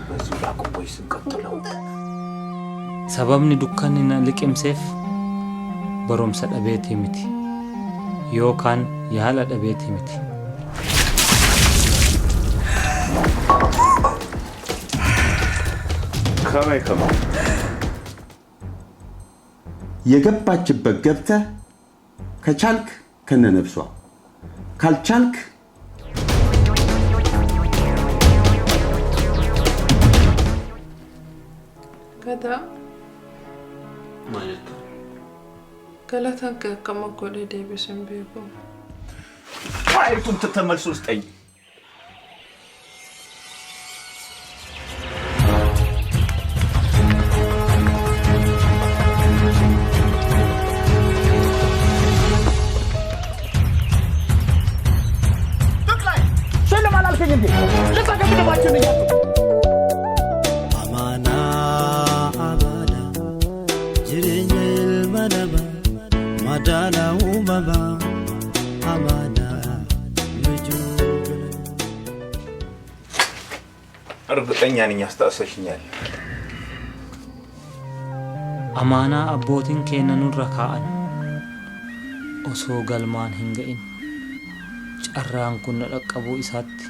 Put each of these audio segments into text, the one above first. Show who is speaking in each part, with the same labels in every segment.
Speaker 1: በዚህ ላቆይ ስንቀጥለው
Speaker 2: sababni dukkanina liqimseef barumsa dhabeetii miti yookaan yaala dhabeetii miti
Speaker 1: ከመይ
Speaker 3: የገባችበት ገብተህ ከቻልክ ከነነፍሷ ካልቻልክ
Speaker 4: كذا
Speaker 1: ማለት
Speaker 4: كلاتك كما قول دي بسم بيكم
Speaker 1: ፋይቱን ተተመልሶ ስጠኝ ተክላይ ሰላም አላልከኝ እንዴ ለታከብደባችሁ ነው
Speaker 5: Madala umaba amana ልጁ
Speaker 1: እርግጠኛ ነኝ አስተሳሰሽኛል
Speaker 2: amaana abbootiin keenya nurra kaa'an osoo galmaan hin ga'in carraan kun na dhaqqabuu isaatti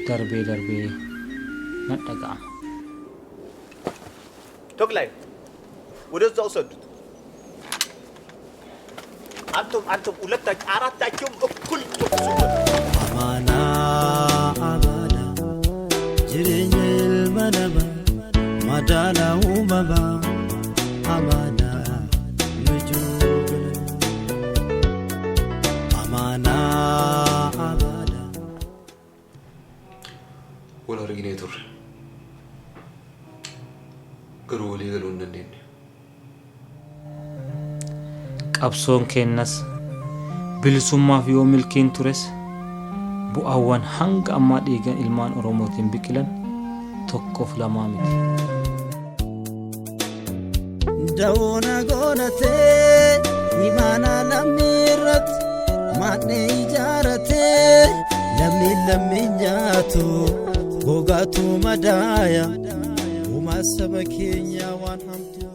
Speaker 2: darbee na dhaga'ama
Speaker 1: ተክላይ ወደዛው ሰዱት አንተም ሁለታችሁ አራታችሁም እኩል ተኩሱበት
Speaker 5: አማና አባዳ ጅሬኝል መነባ ማዳላው መባ አማና ልጁ አማና አባዳ
Speaker 6: ወላሪግኔቱር ግሩሊ ገሉን እንደኔ
Speaker 2: qabsoon keenyas bilisummaaf yoo milkiin tures bu'aawwan hanga ammaa dhiigan ilmaan oromootiin biqilan tokkoof lamaa miti
Speaker 5: daawona goonate imaana lamirrat maadne ijaarate lammi nyaatu gogaatu madaaya uma saba keenya waan hamtu